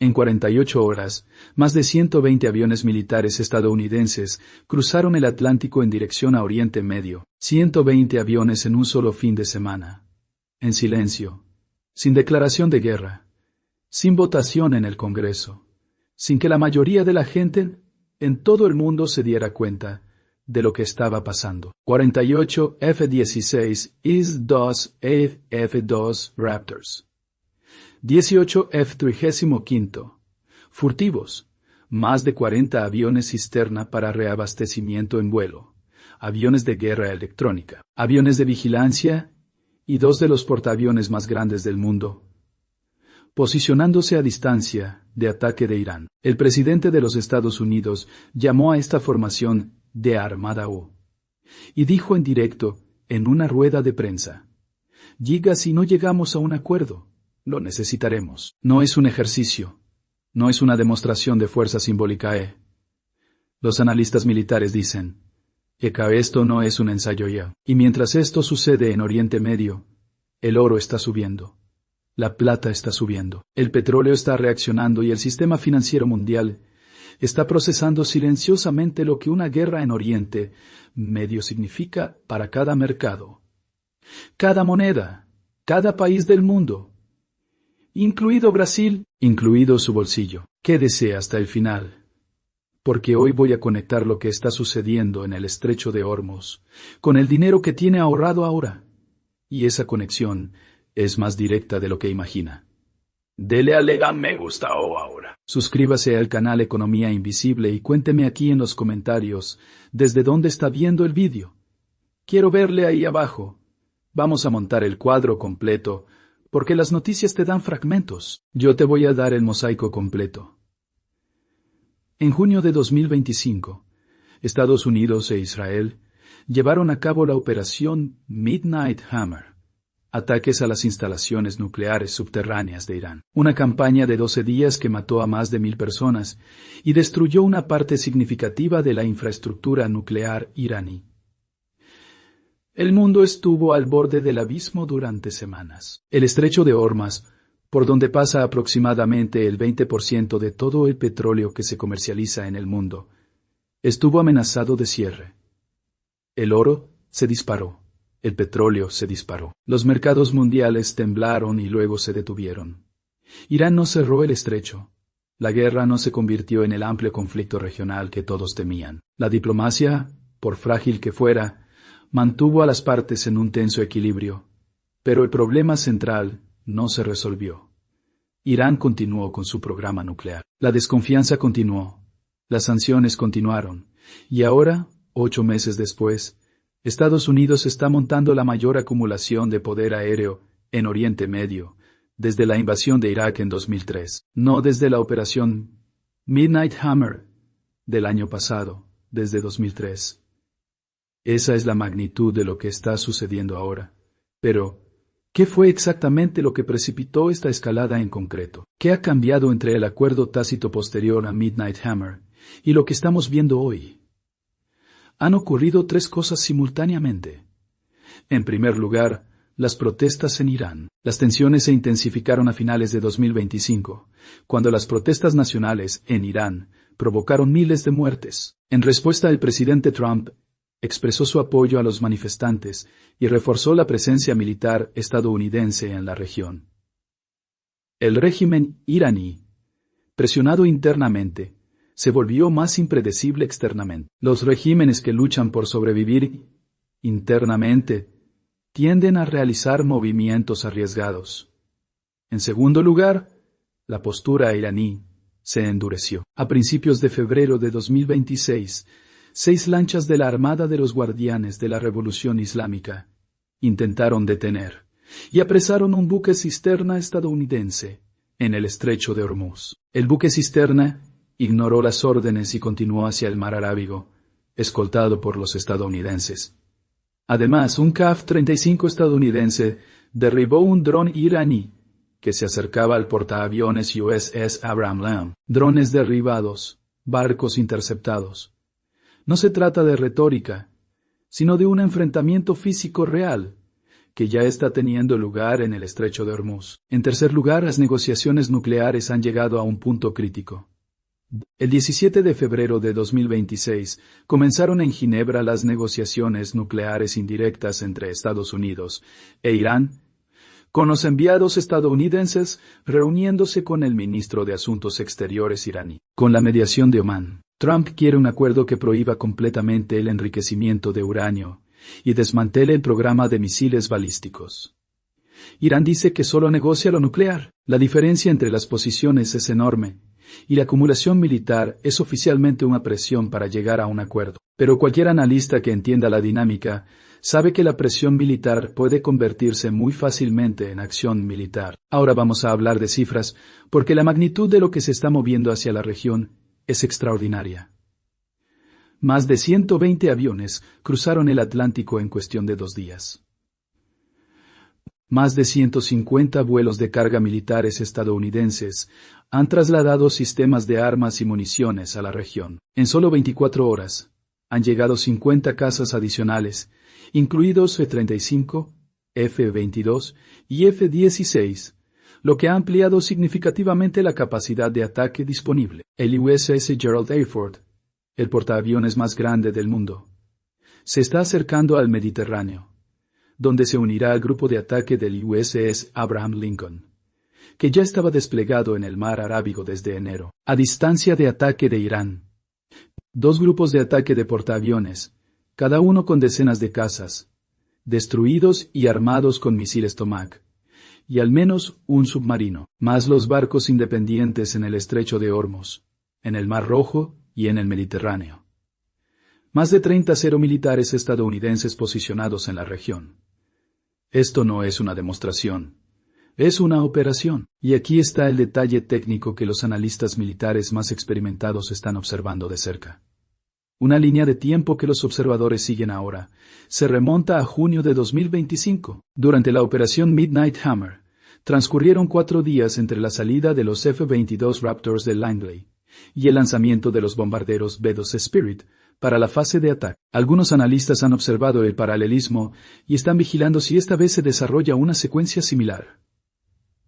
En 48 horas, más de 120 aviones militares estadounidenses cruzaron el Atlántico en dirección a Oriente Medio. 120 aviones en un solo fin de semana. En silencio. Sin declaración de guerra. Sin votación en el Congreso. Sin que la mayoría de la gente en todo el mundo se diera cuenta de lo que estaba pasando. 48 F-16 IS-2 F-2 Raptors. 18 F-35. Furtivos. Más de 40 aviones cisterna para reabastecimiento en vuelo. Aviones de guerra electrónica. Aviones de vigilancia y 2 de los portaaviones más grandes del mundo. Posicionándose a distancia de ataque de Irán. El presidente de los Estados Unidos llamó a esta formación de Armada O. Y dijo en directo, en una rueda de prensa: "Giga, si no llegamos a un acuerdo, lo necesitaremos". No es un ejercicio. No es una demostración de fuerza simbólica. Los analistas militares dicen que esto no es un ensayo ya. Y mientras esto sucede en Oriente Medio, el oro está subiendo. La plata está subiendo. El petróleo está reaccionando y el sistema financiero mundial está procesando silenciosamente lo que una guerra en Oriente Medio significa para cada mercado, cada moneda, cada país del mundo, incluido Brasil, incluido su bolsillo. Quédese hasta el final, porque hoy voy a conectar lo que está sucediendo en el estrecho de Hormuz con el dinero que tiene ahorrado ahora, y esa conexión es más directa de lo que imagina. Dele a me gusta ahora. Suscríbase al canal Economía Invisible y cuénteme aquí en los comentarios desde dónde está viendo el vídeo. Quiero verle ahí abajo. Vamos a montar el cuadro completo, porque las noticias te dan fragmentos. Yo te voy a dar el mosaico completo. En junio de 2025, Estados Unidos e Israel llevaron a cabo la operación Midnight Hammer. Ataques a las instalaciones nucleares subterráneas de Irán. Una campaña de 12 días que mató a más de 1000 personas y destruyó una parte significativa de la infraestructura nuclear iraní. El mundo estuvo al borde del abismo durante semanas. El estrecho de Hormuz, por donde pasa aproximadamente el 20% de todo el petróleo que se comercializa en el mundo, estuvo amenazado de cierre. El oro se disparó. El petróleo se disparó. Los mercados mundiales temblaron y luego se detuvieron. Irán no cerró el estrecho. La guerra no se convirtió en el amplio conflicto regional que todos temían. La diplomacia, por frágil que fuera, mantuvo a las partes en un tenso equilibrio. Pero el problema central no se resolvió. Irán continuó con su programa nuclear. La desconfianza continuó. Las sanciones continuaron. Y ahora, 8 meses después, Estados Unidos está montando la mayor acumulación de poder aéreo en Oriente Medio desde la invasión de Irak en 2003, no desde la operación Midnight Hammer del año pasado, desde 2003. Esa es la magnitud de lo que está sucediendo ahora. Pero, ¿qué fue exactamente lo que precipitó esta escalada en concreto? ¿Qué ha cambiado entre el acuerdo tácito posterior a Midnight Hammer y lo que estamos viendo hoy? Han ocurrido 3 cosas simultáneamente. En primer lugar, las protestas en Irán. Las tensiones se intensificaron a finales de 2025, cuando las protestas nacionales en Irán provocaron miles de muertes. En respuesta, el presidente Trump expresó su apoyo a los manifestantes y reforzó la presencia militar estadounidense en la región. El régimen iraní, presionado internamente, se volvió más impredecible externamente. Los regímenes que luchan por sobrevivir internamente tienden a realizar movimientos arriesgados. En segundo lugar, la postura iraní se endureció. A principios de febrero de 2026, 6 lanchas de la Armada de los Guardianes de la Revolución Islámica intentaron detener y apresaron un buque cisterna estadounidense en el estrecho de Hormuz. El buque cisterna ignoró las órdenes y continuó hacia el mar Arábigo, escoltado por los estadounidenses. Además, un CAF-35 estadounidense derribó un dron iraní que se acercaba al portaaviones USS Abraham Lincoln. Drones derribados, barcos interceptados. No se trata de retórica, sino de un enfrentamiento físico real, que ya está teniendo lugar en el estrecho de Hormuz. En tercer lugar, las negociaciones nucleares han llegado a un punto crítico. El 17 de febrero de 2026 comenzaron en Ginebra las negociaciones nucleares indirectas entre Estados Unidos e Irán, con los enviados estadounidenses reuniéndose con el ministro de Asuntos Exteriores iraní. Con la mediación de Omán, Trump quiere un acuerdo que prohíba completamente el enriquecimiento de uranio y desmantele el programa de misiles balísticos. Irán dice que solo negocia lo nuclear. La diferencia entre las posiciones es enorme, y la acumulación militar es oficialmente una presión para llegar a un acuerdo. Pero cualquier analista que entienda la dinámica sabe que la presión militar puede convertirse muy fácilmente en acción militar. Ahora vamos a hablar de cifras, porque la magnitud de lo que se está moviendo hacia la región es extraordinaria. Más de 120 aviones cruzaron el Atlántico en cuestión de 2 días. Más de 150 vuelos de carga militares estadounidenses han trasladado sistemas de armas y municiones a la región. En solo 24 horas, han llegado 50 cazas adicionales, incluidos F-35, F-22 y F-16, lo que ha ampliado significativamente la capacidad de ataque disponible. El USS Gerald R. Ford, el portaaviones más grande del mundo, se está acercando al Mediterráneo, donde se unirá al grupo de ataque del USS Abraham Lincoln, que ya estaba desplegado en el mar Arábigo desde enero. A distancia de ataque de Irán, 2 grupos de ataque de portaaviones, cada uno con decenas de cazas, destruidos y armados con misiles Tomahawk, y al menos un submarino, más los barcos independientes en el estrecho de Hormuz, en el Mar Rojo y en el Mediterráneo. Más de 30 militares estadounidenses posicionados en la región. Esto no es una demostración, es una operación. Y aquí está el detalle técnico que los analistas militares más experimentados están observando de cerca. Una línea de tiempo que los observadores siguen ahora se remonta a junio de 2025. Durante la operación Midnight Hammer, transcurrieron 4 días entre la salida de los F-22 Raptors de Langley y el lanzamiento de los bombarderos B-2 Spirit para la fase de ataque. Algunos analistas han observado el paralelismo y están vigilando si esta vez se desarrolla una secuencia similar.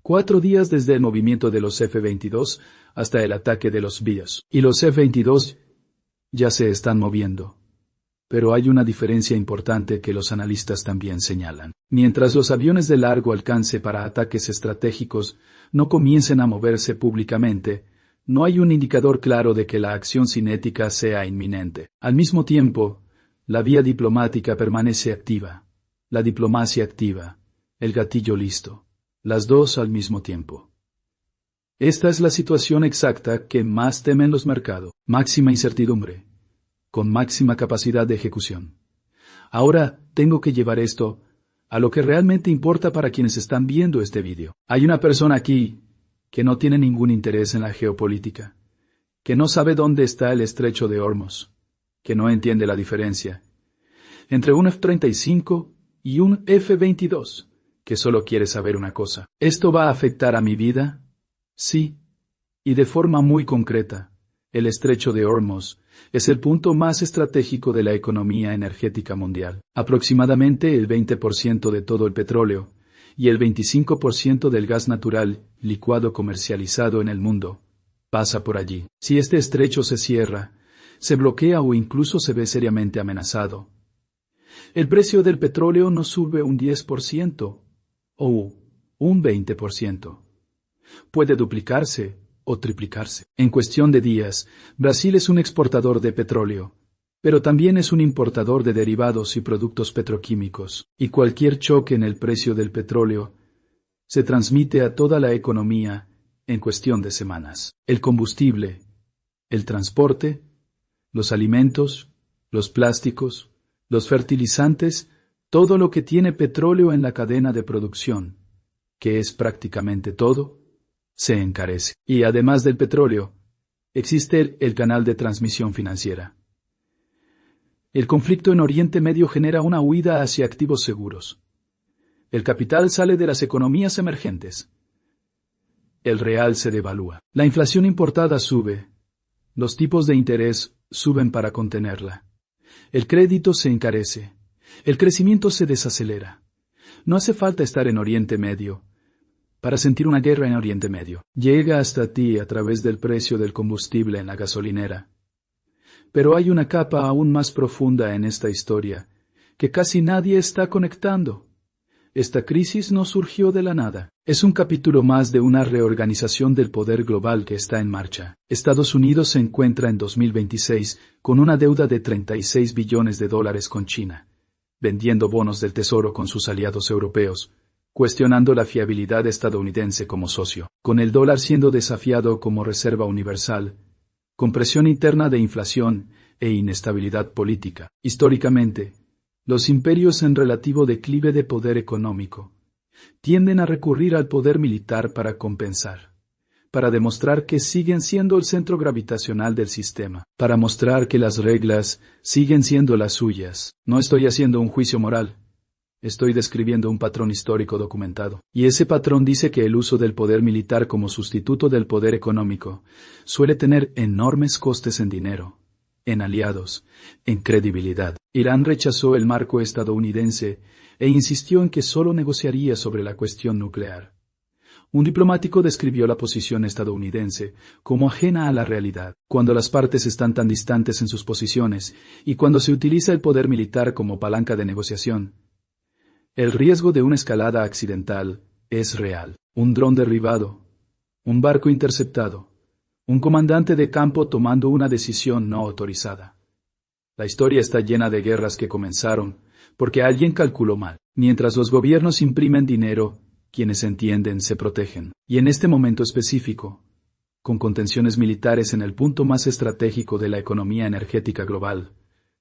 4 días desde el movimiento de los F-22 hasta el ataque de los BIOS. Y los F-22 ya se están moviendo. Pero hay una diferencia importante que los analistas también señalan. Mientras los aviones de largo alcance para ataques estratégicos no comiencen a moverse públicamente, no hay un indicador claro de que la acción cinética sea inminente. Al mismo tiempo, la vía diplomática permanece activa, la diplomacia activa, el gatillo listo, las dos al mismo tiempo. Esta es la situación exacta que más temen los mercados. Máxima incertidumbre, con máxima capacidad de ejecución. Ahora tengo que llevar esto a lo que realmente importa para quienes están viendo este vídeo. Hay una persona aquí que no tiene ningún interés en la geopolítica, que no sabe dónde está el estrecho de Hormuz, que no entiende la diferencia entre un F-35 y un F-22, que solo quiere saber una cosa. ¿Esto va a afectar a mi vida? Sí, y de forma muy concreta. El estrecho de Hormuz es el punto más estratégico de la economía energética mundial. Aproximadamente el 20% de todo el petróleo y el 25% del gas natural licuado comercializado en el mundo pasa por allí. Si este estrecho se cierra, se bloquea o incluso se ve seriamente amenazado, el precio del petróleo no sube un 10% o un 20%. Puede duplicarse o triplicarse. En cuestión de días, Brasil es un exportador de petróleo, pero también es un importador de derivados y productos petroquímicos, y cualquier choque en el precio del petróleo se transmite a toda la economía en cuestión de semanas. El combustible, el transporte, los alimentos, los plásticos, los fertilizantes, todo lo que tiene petróleo en la cadena de producción, que es prácticamente todo, se encarece. Y además del petróleo, existe el canal de transmisión financiera. El conflicto en Oriente Medio genera una huida hacia activos seguros. El capital sale de las economías emergentes. El real se devalúa. La inflación importada sube. Los tipos de interés suben para contenerla. El crédito se encarece. El crecimiento se desacelera. No hace falta estar en Oriente Medio para sentir una guerra en Oriente Medio. Llega hasta ti a través del precio del combustible en la gasolinera. Pero hay una capa aún más profunda en esta historia, que casi nadie está conectando. Esta crisis no surgió de la nada. Es un capítulo más de una reorganización del poder global que está en marcha. Estados Unidos se encuentra en 2026 con una deuda de $36 billones con China, vendiendo bonos del Tesoro con sus aliados europeos, cuestionando la fiabilidad estadounidense como socio, con el dólar siendo desafiado como reserva universal, con presión interna de inflación e inestabilidad política. Históricamente, los imperios en relativo declive de poder económico tienden a recurrir al poder militar para compensar, para demostrar que siguen siendo el centro gravitacional del sistema, para mostrar que las reglas siguen siendo las suyas. No estoy haciendo un juicio moral. Estoy describiendo un patrón histórico documentado. Y ese patrón dice que el uso del poder militar como sustituto del poder económico suele tener enormes costes en dinero, en aliados, en credibilidad. Irán rechazó el marco estadounidense e insistió en que solo negociaría sobre la cuestión nuclear. Un diplomático describió la posición estadounidense como ajena a la realidad, cuando las partes están tan distantes en sus posiciones y cuando se utiliza el poder militar como palanca de negociación. El riesgo de una escalada accidental es real. Un dron derribado, un barco interceptado, un comandante de campo tomando una decisión no autorizada. La historia está llena de guerras que comenzaron porque alguien calculó mal. Mientras los gobiernos imprimen dinero, quienes entienden se protegen. Y en este momento específico, con contenciones militares en el punto más estratégico de la economía energética global,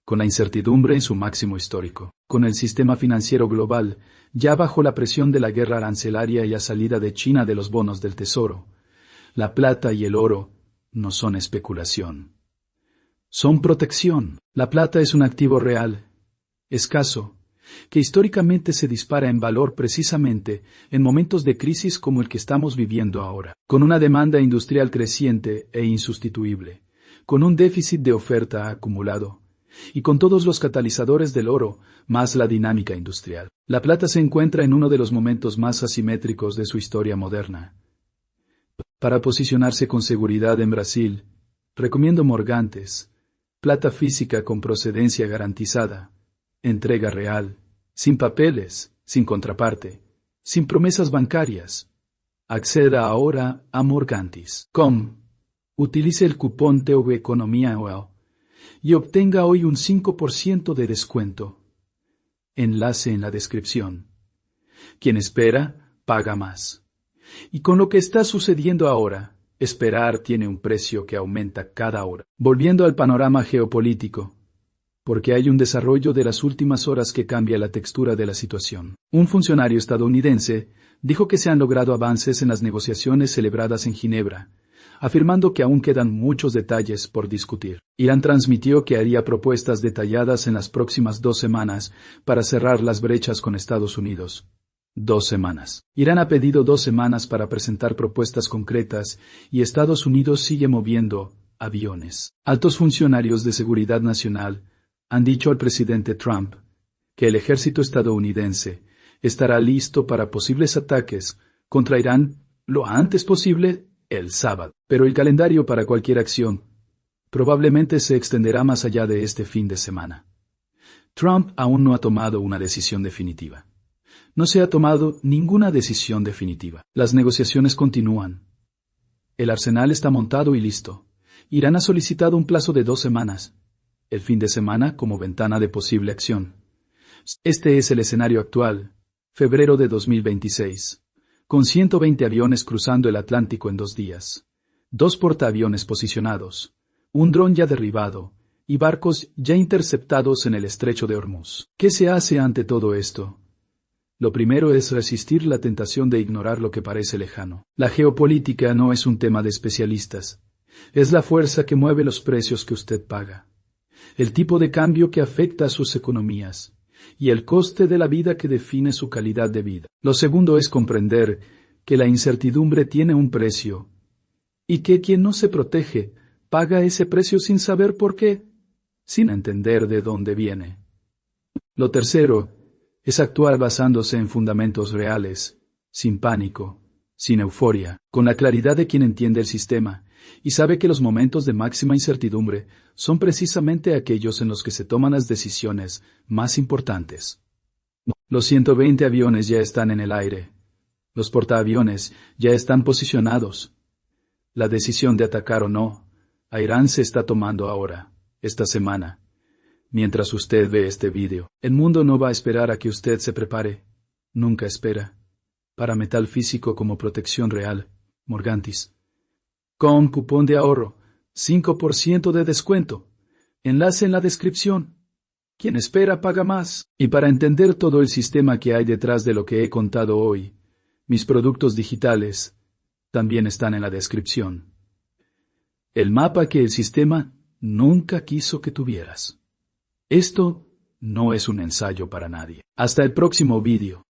con la incertidumbre en su máximo histórico, con el sistema financiero global ya bajo la presión de la guerra arancelaria y la salida de China de los bonos del Tesoro, la plata y el oro no son especulación. Son protección. La plata es un activo real, escaso, que históricamente se dispara en valor precisamente en momentos de crisis como el que estamos viviendo ahora, con una demanda industrial creciente e insustituible, con un déficit de oferta acumulado, y con todos los catalizadores del oro, más la dinámica industrial. La plata se encuentra en uno de los momentos más asimétricos de su historia moderna. Para posicionarse con seguridad en Brasil, recomiendo Morgantes, plata física con procedencia garantizada, entrega real, sin papeles, sin contraparte, sin promesas bancarias. Acceda ahora a Morgantis.com. Utilice el cupón TV Economía OEL y obtenga hoy un 5% de descuento. Enlace en la descripción. Quien espera, paga más. Y con lo que está sucediendo ahora, esperar tiene un precio que aumenta cada hora. Volviendo al panorama geopolítico, porque hay un desarrollo de las últimas horas que cambia la textura de la situación. Un funcionario estadounidense dijo que se han logrado avances en las negociaciones celebradas en Ginebra, afirmando que aún quedan muchos detalles por discutir. Irán transmitió que haría propuestas detalladas en las próximas 2 semanas para cerrar las brechas con Estados Unidos. 2 semanas. Irán ha pedido 2 semanas para presentar propuestas concretas y Estados Unidos sigue moviendo aviones. Altos funcionarios de seguridad nacional han dicho al presidente Trump que el ejército estadounidense estará listo para posibles ataques contra Irán lo antes posible el sábado. Pero el calendario para cualquier acción probablemente se extenderá más allá de este fin de semana. Trump aún no ha tomado una decisión definitiva. No se ha tomado ninguna decisión definitiva. Las negociaciones continúan. El arsenal está montado y listo. Irán ha solicitado un plazo de 2 semanas. El fin de semana como ventana de posible acción. Este es el escenario actual, febrero de 2026, con 120 aviones cruzando el Atlántico en 2 días, 2 portaaviones posicionados, un dron ya derribado y barcos ya interceptados en el estrecho de Hormuz. ¿Qué se hace ante todo esto? Lo primero es resistir la tentación de ignorar lo que parece lejano. La geopolítica no es un tema de especialistas. Es la fuerza que mueve los precios que usted paga, el tipo de cambio que afecta a sus economías y el coste de la vida que define su calidad de vida. Lo segundo es comprender que la incertidumbre tiene un precio y que quien no se protege paga ese precio sin saber por qué, sin entender de dónde viene. Lo tercero Es actuar basándose en fundamentos reales, sin pánico, sin euforia, con la claridad de quien entiende el sistema, y sabe que los momentos de máxima incertidumbre son precisamente aquellos en los que se toman las decisiones más importantes. Los 120 aviones ya están en el aire. Los portaaviones ya están posicionados. La decisión de atacar o no a Irán se está tomando ahora, esta semana. Mientras usted ve este vídeo, el mundo no va a esperar a que usted se prepare. Nunca espera. Para metal físico como protección real, Morgantis. Con cupón de ahorro, 5% de descuento. Enlace en la descripción. Quien espera paga más. Y para entender todo el sistema que hay detrás de lo que he contado hoy, mis productos digitales también están en la descripción. El mapa que el sistema nunca quiso que tuvieras. Esto no es un ensayo para nadie. Hasta el próximo vídeo.